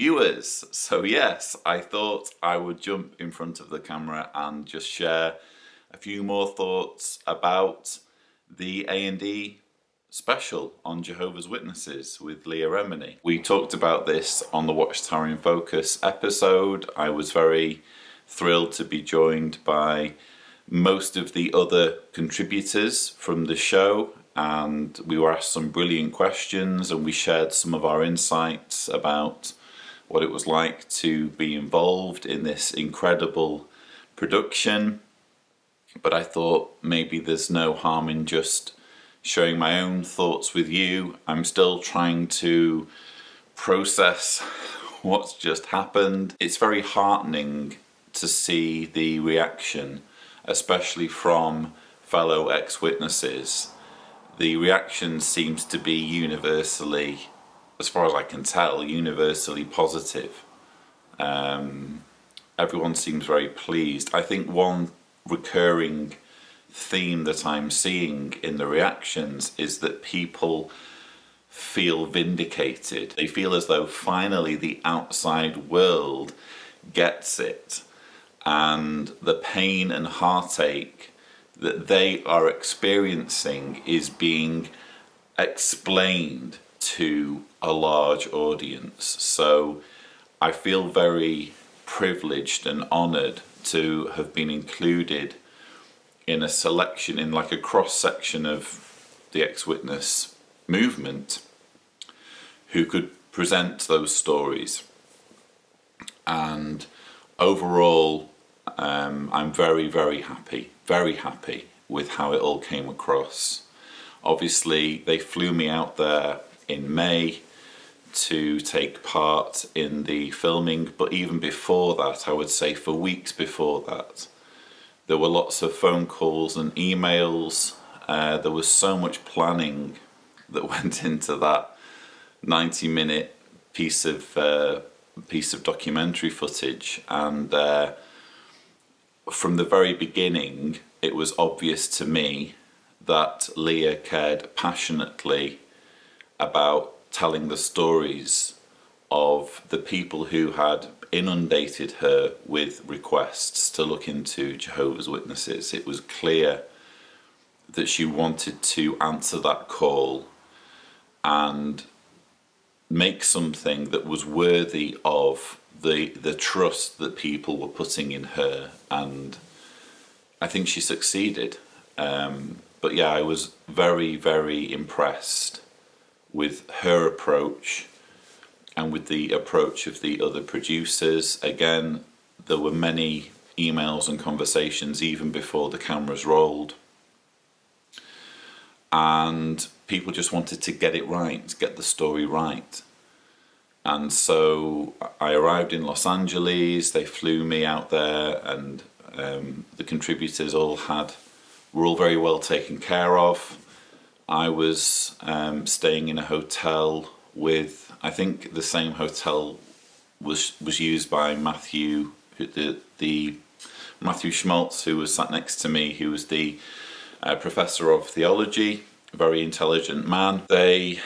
viewers. So yes, I thought I would jump in front of the camera and just share a few more thoughts about the A&E special on Jehovah's Witnesses with Leah Remini. We talked about this on the Watchtower in Focus episode. I was very thrilled to be joined by most of the other contributors from the show, and we were asked some brilliant questions and we shared some of our insights about what it was like to be involved in this incredible production. But I thought maybe there's no harm in just sharing my own thoughts with you. I'm still trying to process what's just happened. It's very heartening to see the reaction, especially from fellow ex-witnesses. The reaction seems to be universally, as far as I can tell, universally positive. Everyone seems very pleased. I think one recurring theme that I'm seeing in the reactions is that people feel vindicated. They feel as though finally the outside world gets it, and the pain and heartache that they are experiencing is being explained to a large audience. So I feel very privileged and honoured to have been included in a selection, in like a cross-section of the ex-witness movement, who could present those stories. And overall, I'm very, very happy with how it all came across. Obviously, they flew me out there in May to take part in the filming, but even before that, I would say for weeks before that, there were lots of phone calls and emails. There was so much planning that went into that 90-minute piece of documentary footage, and from the very beginning it was obvious to me that Leah cared passionately about telling the stories of the people who had inundated her with requests to look into Jehovah's Witnesses. It was clear that she wanted to answer that call and make something that was worthy of the trust that people were putting in her, and I think she succeeded. But yeah, I was very, very impressed with her approach and with the approach of the other producers. Again, there were many emails and conversations even before the cameras rolled, and people just wanted to get it right, get the story right. And so I arrived in Los Angeles, they flew me out there, and the contributors were all very well taken care of. I was staying in a hotel with, I think the same hotel was used by Matthew, the Matthew Schmaltz, who was sat next to me, who was the professor of theology, a very intelligent man. They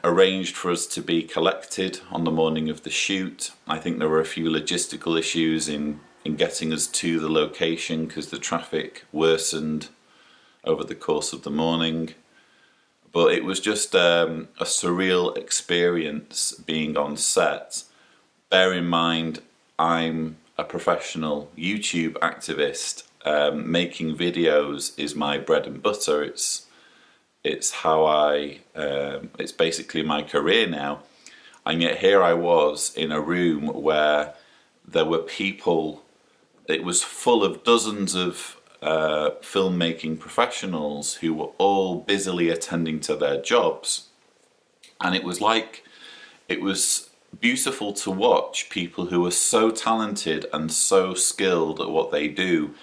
arranged for us to be collected on the morning of the shoot. I think there were a few logistical issues in getting us to the location because the traffic worsened over the course of the morning. But it was just a surreal experience being on set. Bear in mind, I'm a professional YouTube activist. Making videos is my bread and butter. It's how it's basically my career now. And yet here I was in a room where there were people, it was full of dozens of filmmaking professionals who were all busily attending to their jobs. And it was beautiful to watch people who are so talented and so skilled at what they do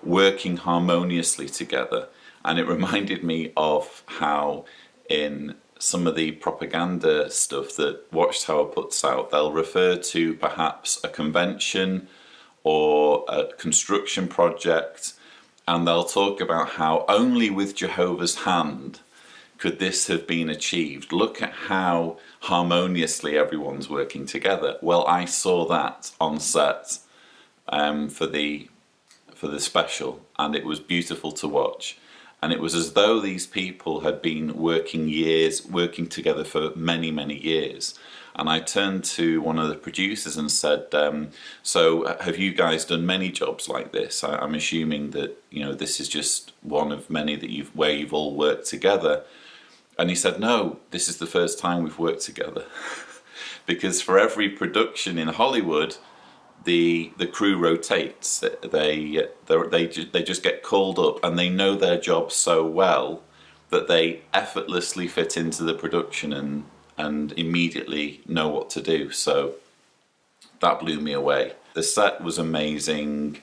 working harmoniously together. And it reminded me of how in some of the propaganda stuff that Watchtower puts out, they'll refer to perhaps a convention or a construction project, and they'll talk about how only with Jehovah's hand could this have been achieved? Look at how harmoniously everyone's working together. Well, I saw that on set for the special, and it was beautiful to watch. And it was as though these people had been working together for many, many years. And I turned to one of the producers and said, so have you guys done many jobs like this? I'm assuming that, you know, this is just one of many that where you've all worked together. And he said, no, this is the first time we've worked together. Because for every production in Hollywood, the crew rotates. They just get called up, and they know their job so well that they effortlessly fit into the production and immediately know what to do. So that blew me away. The set was amazing.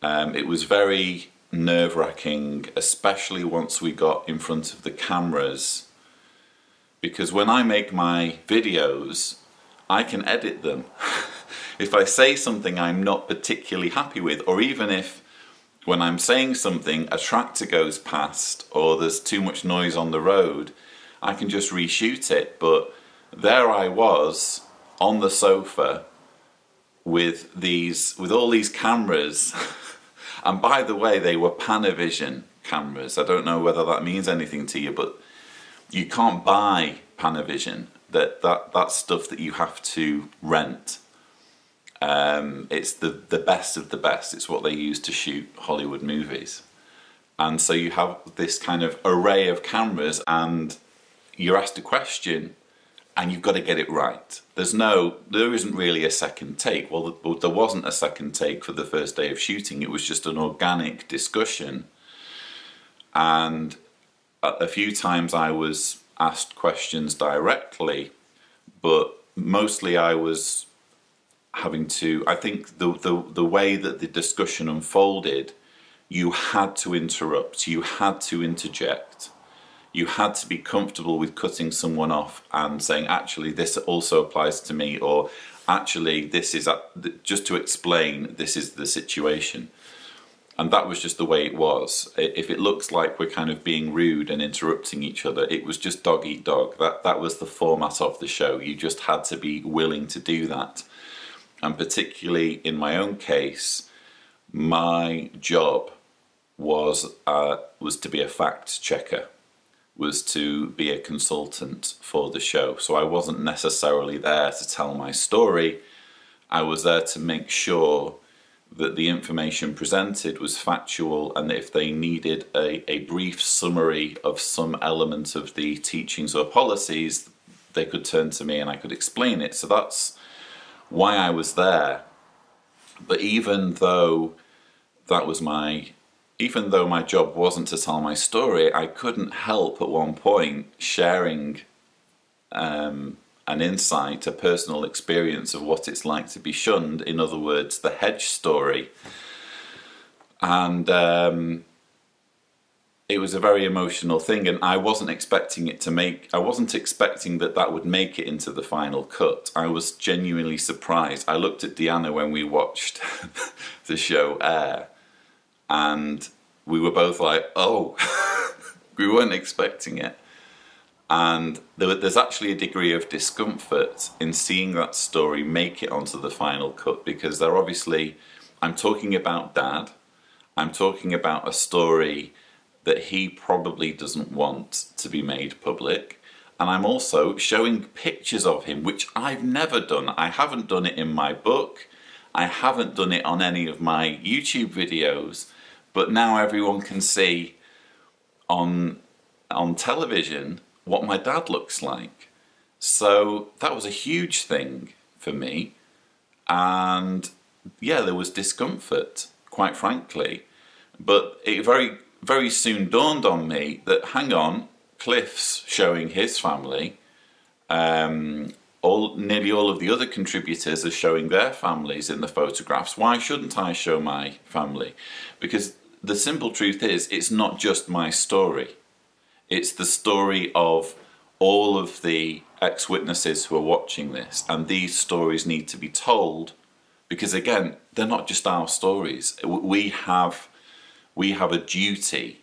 It was very nerve-wracking, especially once we got in front of the cameras, because when I make my videos, I can edit them. If I say something I'm not particularly happy with, or even if when I'm saying something a tractor goes past or there's too much noise on the road, I can just reshoot it. But there I was on the sofa with all these cameras. And by the way, they were Panavision cameras. I don't know whether that means anything to you, but you can't buy Panavision. That's stuff that you have to rent. It's the best of the best. It's what they use to shoot Hollywood movies. And so you have this kind of array of cameras, and you're asked a question and you've got to get it right. There isn't really a second take. Well, there wasn't a second take for the first day of shooting. It was just an organic discussion. And a few times I was asked questions directly, but mostly I was having to, I think the way that the discussion unfolded, you had to interrupt, you had to interject, you had to be comfortable with cutting someone off and saying, actually this also applies to me, or actually this is, just to explain, this is the situation. And that was just the way it was. If it looks like we're kind of being rude and interrupting each other, it was just dog eat dog. That was the format of the show. You just had to be willing to do that. And particularly in my own case, my job was to be a fact checker, was to be a consultant for the show. So I wasn't necessarily there to tell my story. I was there to make sure that the information presented was factual, and that if they needed a brief summary of some element of the teachings or policies, they could turn to me and I could explain it. So that's why I was there. But even though my job wasn't to tell my story, I couldn't help at one point sharing an insight, a personal experience of what it's like to be shunned. In other words, the hedge story. And it was a very emotional thing, and I wasn't expecting that would make it into the final cut. I was genuinely surprised. I looked at Deanna when we watched the show air, and we were both like, oh, we weren't expecting it. And there's actually a degree of discomfort in seeing that story make it onto the final cut, because I'm talking about Dad, I'm talking about a story that he probably doesn't want to be made public, and I'm also showing pictures of him, which I've never done. I haven't done it in my book, I haven't done it on any of my YouTube videos, but now everyone can see on television what my dad looks like. So that was a huge thing for me, and yeah, there was discomfort, quite frankly, but it very soon dawned on me that, hang on, Cliff's showing his family, nearly all of the other contributors are showing their families in the photographs. Why shouldn't I show my family? Because the simple truth is, it's not just my story. It's the story of all of the ex-witnesses who are watching this, and these stories need to be told, because again, they're not just our stories. We have a duty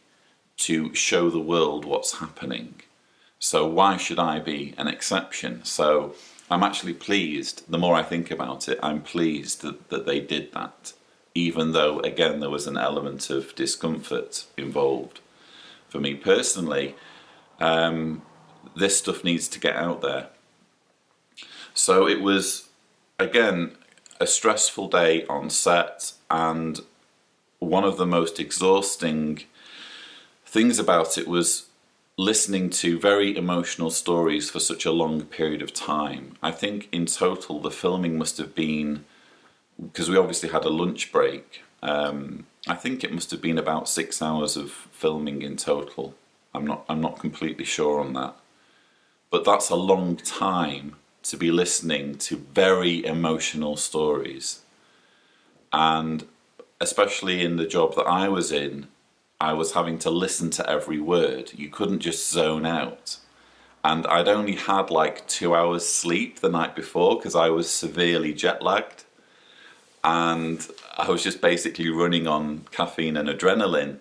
to show the world what's happening. So why should I be an exception? So I'm actually pleased. The more I think about it, I'm pleased that they did that, even though, again, there was an element of discomfort involved. For me personally, this stuff needs to get out there. So it was, again, a stressful day on set, and one of the most exhausting things about it was listening to very emotional stories for such a long period of time. I think in total the filming must have been, because we obviously had a lunch break, I think it must have been about 6 hours of filming in total. I'm not completely sure on that. But that's a long time to be listening to very emotional stories. And especially in the job that I was in, I was having to listen to every word. You couldn't just zone out. And I'd only had like 2 hours sleep the night before because I was severely jet lagged. And I was just basically running on caffeine and adrenaline.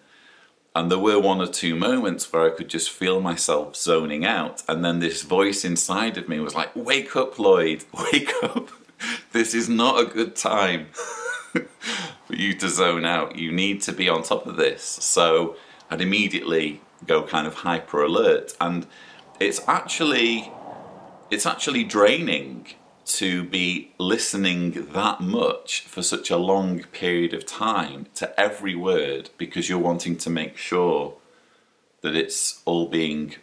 And there were 1 or 2 moments where I could just feel myself zoning out. And then this voice inside of me was like, wake up, Lloyd, wake up. This is not a good time for you to zone out. You need to be on top of this. So I'd immediately go kind of hyper alert. And it's actually draining to be listening that much for such a long period of time to every word, because you're wanting to make sure that it's all being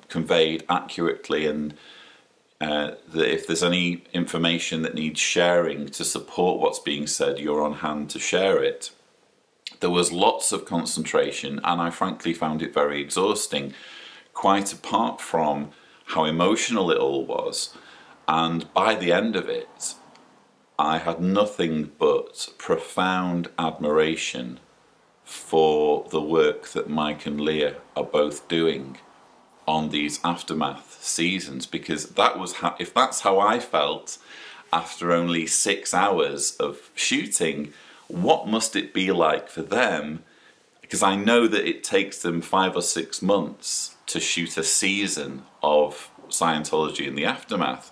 conveyed accurately, and that if there's any information that needs sharing to support what's being said, you're on hand to share it. There was lots of concentration, and I frankly found it very exhausting, quite apart from how emotional it all was. And by the end of it, I had nothing but profound admiration for the work that Mike and Leah are both doing on these aftermath seasons, because that was how, if that's how I felt after only 6 hours of shooting, what must it be like for them? Because I know that it takes them 5 or 6 months to shoot a season of Scientology in the aftermath.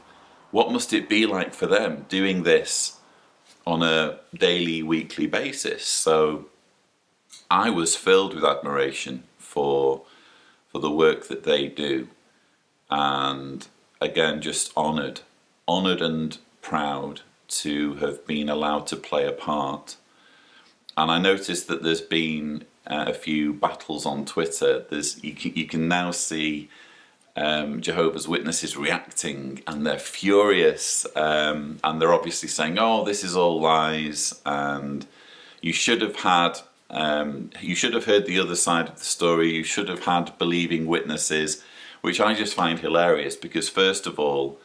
What must it be like for them doing this on a daily, weekly basis? So I was filled with admiration for the work that they do, and again, just honoured and proud to have been allowed to play a part. And I noticed that there's been a few battles on Twitter. You can now see Jehovah's Witnesses reacting, and they're furious, and they're obviously saying, oh, this is all lies, and you should have heard the other side of the story, you should have had believing witnesses, which I just find hilarious, because first of all,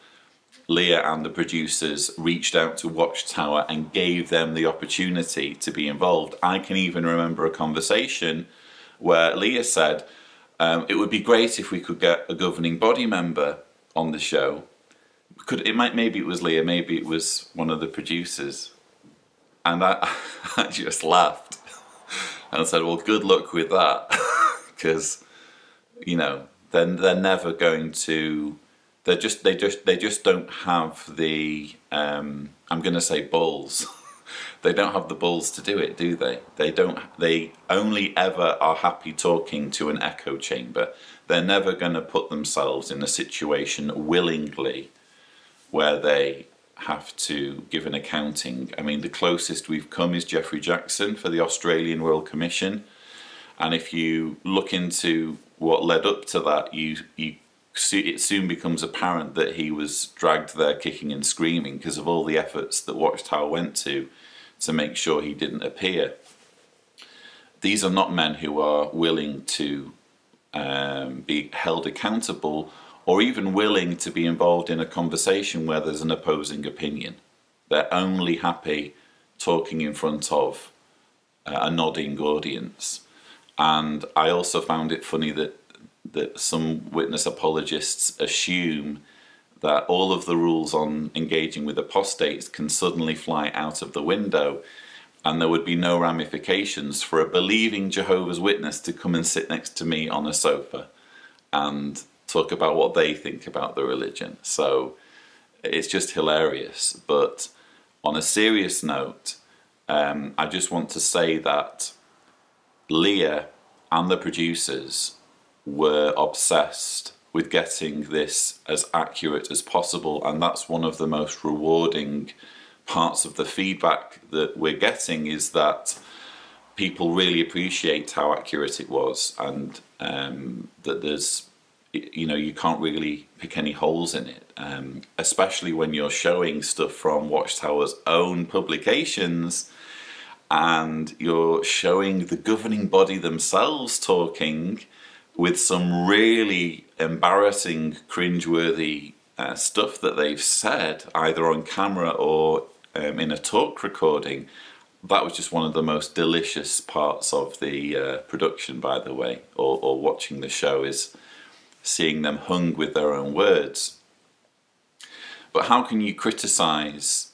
Leah and the producers reached out to Watchtower and gave them the opportunity to be involved. I can even remember a conversation where Leah said, it would be great if we could get a governing body member on the show. Maybe it was Leah, maybe it was one of the producers. And I just laughed and said, well, good luck with that. Because, you know, they're never going to, they just don't have the, I'm going to say balls. They don't have the balls to do it, do they? They only ever are happy talking to an echo chamber. They're never going to put themselves in a situation willingly where they have to give an accounting. I mean, the closest we've come is Jeffrey Jackson for the Australian Royal Commission. And if you look into what led up to that, it soon becomes apparent that he was dragged there kicking and screaming because of all the efforts that Watchtower went to make sure he didn't appear. These are not men who are willing to be held accountable, or even willing to be involved in a conversation where there's an opposing opinion. They're only happy talking in front of a nodding audience. And I also found it funny that some witness apologists assume that all of the rules on engaging with apostates can suddenly fly out of the window, and there would be no ramifications for a believing Jehovah's Witness to come and sit next to me on a sofa and talk about what they think about the religion. So it's just hilarious. But on a serious note, I just want to say that Leah and the producers were obsessed with getting this as accurate as possible, and that's one of the most rewarding parts of the feedback that we're getting, is that people really appreciate how accurate it was, and that there's, you know, you can't really pick any holes in it, especially when you're showing stuff from Watchtower's own publications and you're showing the governing body themselves talking with some really embarrassing, cringeworthy stuff that they've said, either on camera or in a talk recording. That was just one of the most delicious parts of the production, by the way, or watching the show, is seeing them hung with their own words. But how can you criticize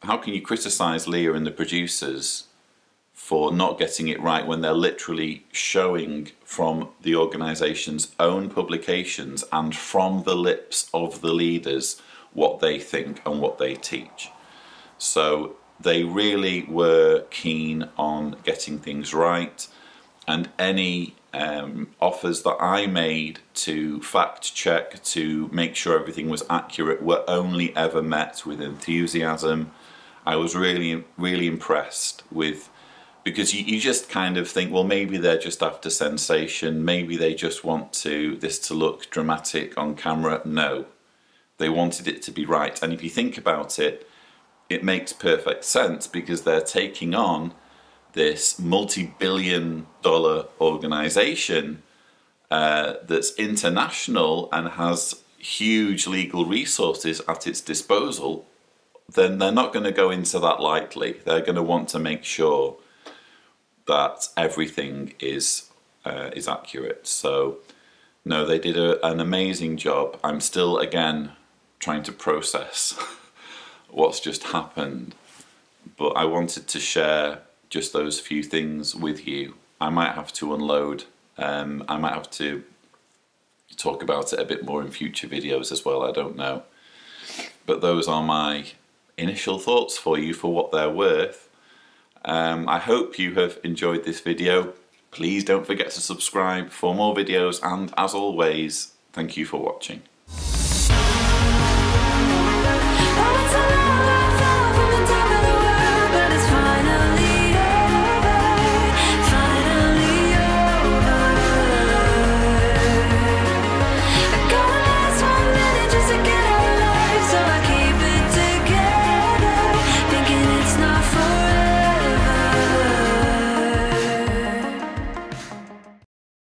Leah and the producers for not getting it right when they're literally showing from the organisation's own publications and from the lips of the leaders what they think and what they teach? So they really were keen on getting things right, and any offers that I made to fact check, to make sure everything was accurate, were only ever met with enthusiasm. I was really, really impressed with, because you just kind of think, well, maybe they're just after sensation, maybe they just want this to look dramatic on camera. No, they wanted it to be right. And if you think about it, it makes perfect sense, because they're taking on this multi-billion-dollar organization that's international and has huge legal resources at its disposal. Then they're not going to go into that lightly. They're going to want to make sure that everything is accurate. So no, they did an amazing job. I'm still, again, trying to process what's just happened, but I wanted to share just those few things with you. I might have to unload, I might have to talk about it a bit more in future videos as well, I don't know. But those are my initial thoughts for you, for what they're worth. I hope you have enjoyed this video. Please don't forget to subscribe for more videos, and as always, thank you for watching.